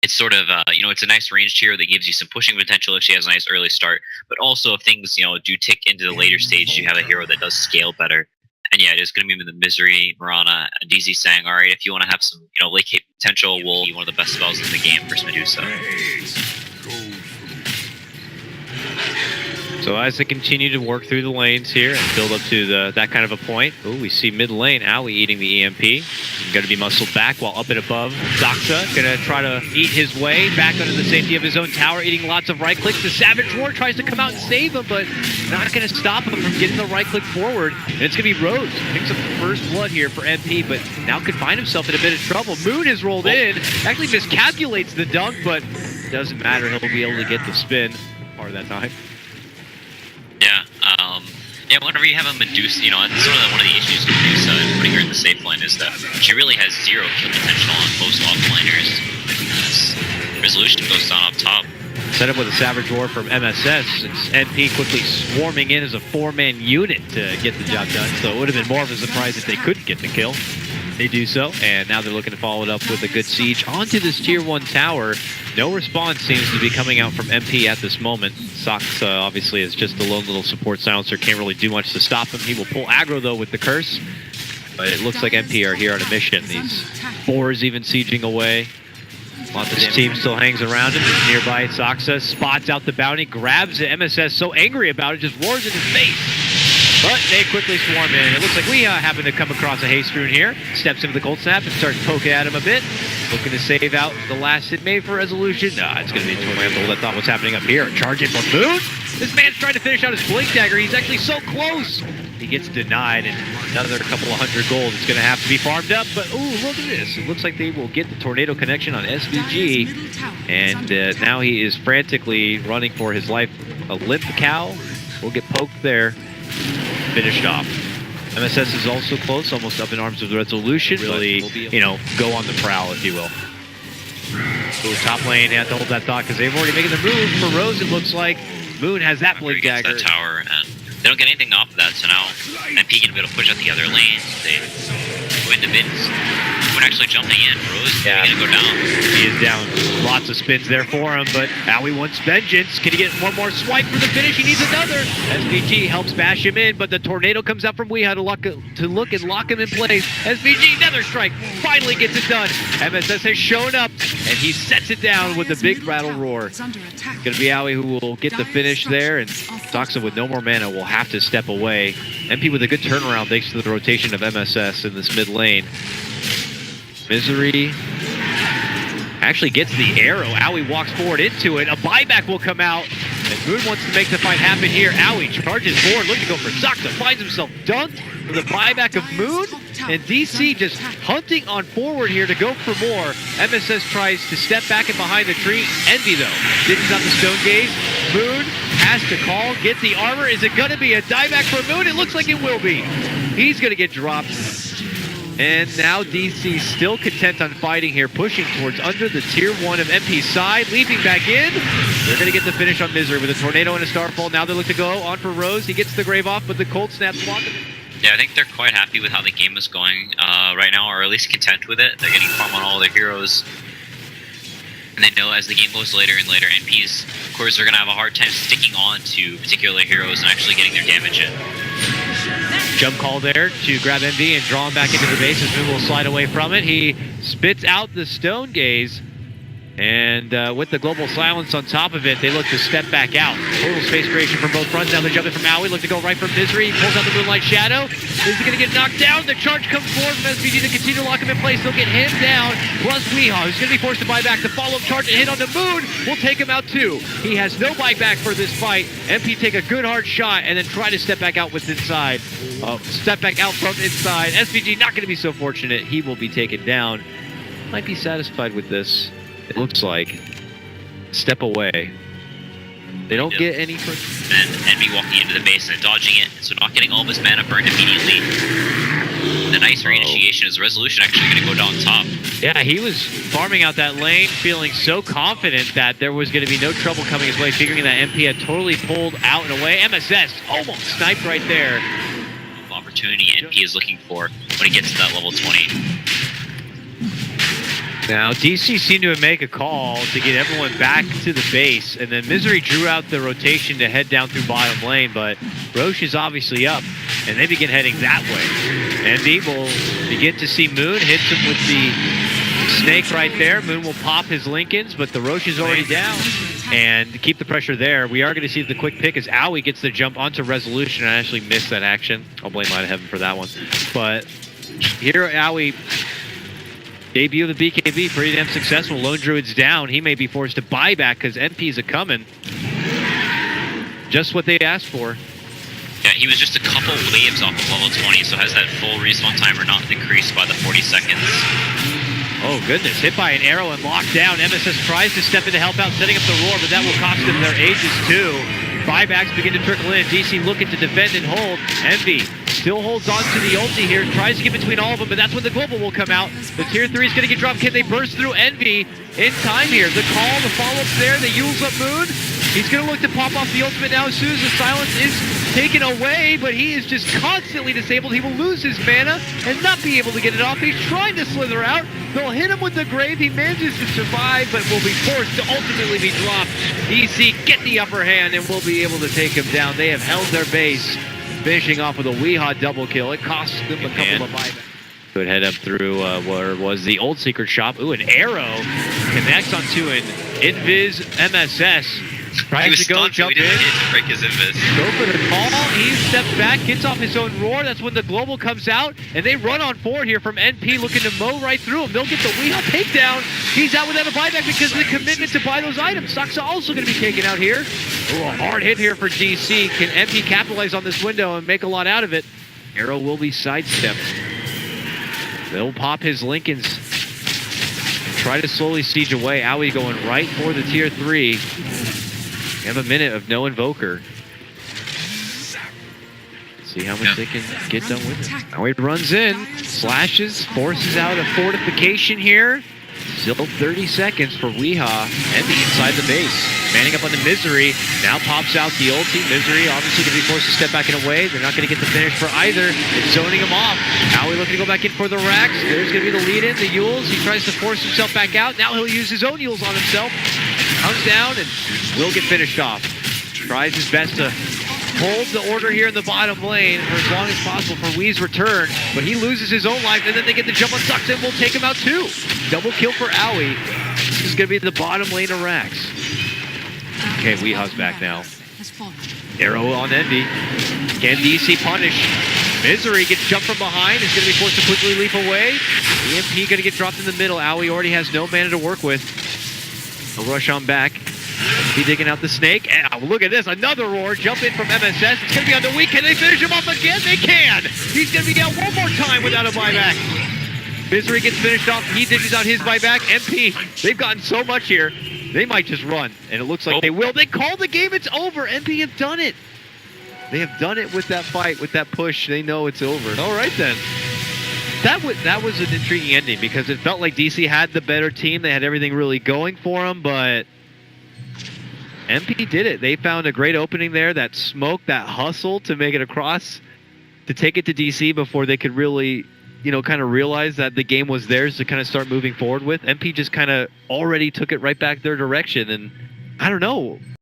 it's sort of, you know, it's a nice ranged hero that gives you some pushing potential if she has a nice early start. But also, if things, you know, do tick into the later stage, you have a hero that does scale better. And yeah, it is going to be the Misery, Mirana, and DZ saying, all right, if you want to have some, you know, late game potential, will be one of the best spells in the game for Medusa. So as they continue to work through the lanes here and build up to that kind of a point, we see mid lane, Owie eating the EMP. Going to be muscled back while up and above. Doxa going to try to eat his way back under the safety of his own tower, eating lots of right clicks. The Savage Roar tries to come out and save him, but not going to stop him from getting the right click forward. And it's going to be Rose. Picks up the first blood here for MP, but now could find himself in a bit of trouble. Moon has rolled in, actually miscalculates the dunk, but doesn't matter. He'll be able to get the spin part of that time. Yeah, whenever you have a Medusa, you know, that's sort of one of the issues with Medusa and putting her in the safe lane is that she really has zero kill potential on most offliners. Resolution goes down up top. Set up with a Savage Roar from MSS. It's NP quickly swarming in as a 4-man unit to get the job done, so it would have been more of a surprise if they couldn't get the kill. They do so, and now they're looking to follow it up with a good siege onto this tier 1 tower. No response seems to be coming out from MP at this moment. Sox obviously is just a lone little support silencer, can't really do much to stop him. He will pull aggro though with the curse, but it looks like MP are here on a mission. These 4s even sieging away. This team still hangs around him. Nearby, Soxa spots out the bounty, grabs it. MSS so angry about it, just roars in his face. But they quickly swarm in. It looks like we happen to come across a Haste Rune here. Steps into the Cold Snap and starts poking at him a bit. Looking to save out the last hit made for resolution. Nah, it's going to be a Tornado. That thought what's happening up here. Charge in from Moon. This man's trying to finish out his Blink Dagger. He's actually so close. He gets denied, and another couple of 100 gold is going to have to be farmed up. But, ooh, look at this. It looks like they will get the Tornado connection on SVG. And now he is frantically running for his life. A limp cow will get poked there. Finished off. MSS is also close, almost up in arms of the resolution. Really, you know, go on the prowl, if you will. Ooh, top lane, have to hold that thought because they've already making the move for Rose. It looks like Moon has that Blink Dagger. That tower, and they don't get anything off of that, so now MP can be able to push out the other lanes. They go into bids. Moon actually jumping in. Rose is going to go down. He is down. Lots of spins there for him, but Owie wants vengeance. Can he get one more swipe for the finish? He needs another. SVG helps bash him in, but the Tornado comes out from Weeha to look and lock him in place. SVG, another strike, finally gets it done. MSS has shown up, and he sets it down with the big rattle roar. It's going to be Owie who will get the finish there, and Doxa with no more mana will have to step away. MP with a good turnaround thanks to the rotation of MSS in this mid lane. Misery actually gets the arrow. Owie walks forward into it. A buyback will come out. And Moon wants to make the fight happen here. Owie charges forward, looking to go for Soxa. Finds himself dunked for the buyback of Moon. And DC just hunting on forward here to go for more. MSS tries to step back and behind the tree. Envy, though, ditches out the Stone Gaze. Moon has to call, get the armor. Is it going to be a dieback for Moon? It looks like it will be. He's going to get dropped. And now DC still content on fighting here, pushing towards under the tier 1 of MP's side, leaping back in. They're going to get the finish on Misery with a Tornado and a Starfall. Now they look to go on for Rose. He gets the Grave off, but the Cold Snap's blocking him. Yeah, I think they're quite happy with how the game is going right now, or at least content with it. They're getting farm on all their heroes. And they know as the game goes later and later, NPs, of course, are going to have a hard time sticking on to particular heroes and actually getting their damage in. Jump call there to grab MV and draw him back into the base. His move will slide away from it. He spits out the Stone Gaze. And with the Global Silence on top of it, they look to step back out. Total space creation from both fronts. Now they're jumping from Owie. Look to go right from Misery. He pulls out the Moonlight Shadow. Is he going to get knocked down? The charge comes forward from SVG to continue to lock him in place. They'll get him down. Plus Weehaw, who's going to be forced to buy back. The follow-up charge and hit on the Moon will take him out too. He has no buyback for this fight. MP take a good hard shot and then try to step back out with inside. Step back out from inside. SVG not going to be so fortunate. He will be taken down. Might be satisfied with this. It looks like. Step away. They don't get any... And Envy walking into the base and dodging it, so not getting all of his mana burned immediately. The nice reinitiation is Resolution actually going to go down top. Yeah, he was farming out that lane, feeling so confident that there was going to be no trouble coming his way, figuring that MP had totally pulled out and away. MSS almost sniped right there. Opportunity NP is looking for when he gets to that level 20. Now, DC seemed to make a call to get everyone back to the base, and then Misery drew out the rotation to head down through bottom lane, but Roche is obviously up, and they begin heading that way. Envy will begin to see Moon, hits him with the snake right there. Moon will pop his Lincolns, but the Roche is already down. And to keep the pressure there, we are going to see the quick pick as Owie gets the jump onto Resolution. I actually missed that action. I'll blame Light of Heaven for that one. But here, Owie... Debut of the BKB, pretty damn successful. Lone Druid's down. He may be forced to buy back because MP's a-coming. Just what they asked for. Yeah, he was just a couple waves off of level 20, so has that full respawn timer not decreased by the 40 seconds. Oh, goodness. Hit by an arrow and locked down. MSS tries to step in to help out, setting up the roar, but that will cost them their ages, too. Buybacks begin to trickle in. DC looking to defend and hold. Envy still holds on to the ulti here, tries to get between all of them, but that's when the global will come out. The tier 3 is going to get dropped. Can they burst through Envy in time here? The call, the follow-up's there. They use up Moon. He's going to look to pop off the ultimate now as soon as the silence is taken away, but he is just constantly disabled. He will lose his mana and not be able to get it off. He's trying to slither out. They'll hit him with the grave. He manages to survive, but will be forced to ultimately be dropped. DC get the upper hand and will be able to take him down. They have held their base, finishing off with a Weehaw double kill. It costs them a couple of buybacks. Could head up through where was the old secret shop. Ooh, an arrow connects onto an Invis MSS. Tries to go jump in. He didn't break his invis. Go for the call. He steps back, gets off his own roar. That's when the global comes out, and they run on forward here from NP, looking to mow right through him. They'll get the Weehaw takedown. He's out without a buyback because of the commitment to buy those items. Saksa also going to be taken out here. Ooh, a hard hit here for DC. Can NP capitalize on this window and make a lot out of it? Arrow will be sidestepped. They'll pop his Lincolns and try to slowly siege away. Owie going right for the tier 3. We have a minute of no Invoker. See how much they can get done with it. Now he runs in, slashes, forces out a fortification here. Still 30 seconds for Weehaw. Envy inside the base. Manning up on the Misery. Now pops out the ulti. Misery obviously going to be forced to step back in a way. They're not going to get the finish for either. It's zoning him off. Now we're looking to go back in for the racks. There's going to be the lead in, the Yules. He tries to force himself back out. Now he'll use his own Yules on himself. Comes down and will get finished off. Tries his best to hold the order here in the bottom lane for as long as possible for Wee's return, but he loses his own life, and then they get the jump on Sucks and will take him out too. Double kill for Owie. This is going to be the bottom lane of Rax. Okay, Weehaw's back now. Arrow on Envy. Can DC punish? Misery gets jumped from behind. Is going to be forced to quickly leap away. EMP going to get dropped in the middle. Owie already has no mana to work with. He'll rush on back. He digging out the snake. And look at this, another roar. Jump in from MSS. It's going to be on the weak. Can they finish him off again? They can. He's going to be out one more time without a buyback. Misery gets finished off. He dishes out his buyback. MP, they've gotten so much here. They might just run. And it looks like they will. They call the game. It's over. MP have done it. They have done it with that fight, with that push. They know it's over. All right, then. That was an intriguing ending because it felt like DC had the better team. They had everything really going for them, but MP did it. They found a great opening there, that smoke, that hustle to make it across, to take it to DC before they could really, you know, kind of realize that the game was theirs to kind of start moving forward with. MP just kind of already took it right back their direction, and I don't know.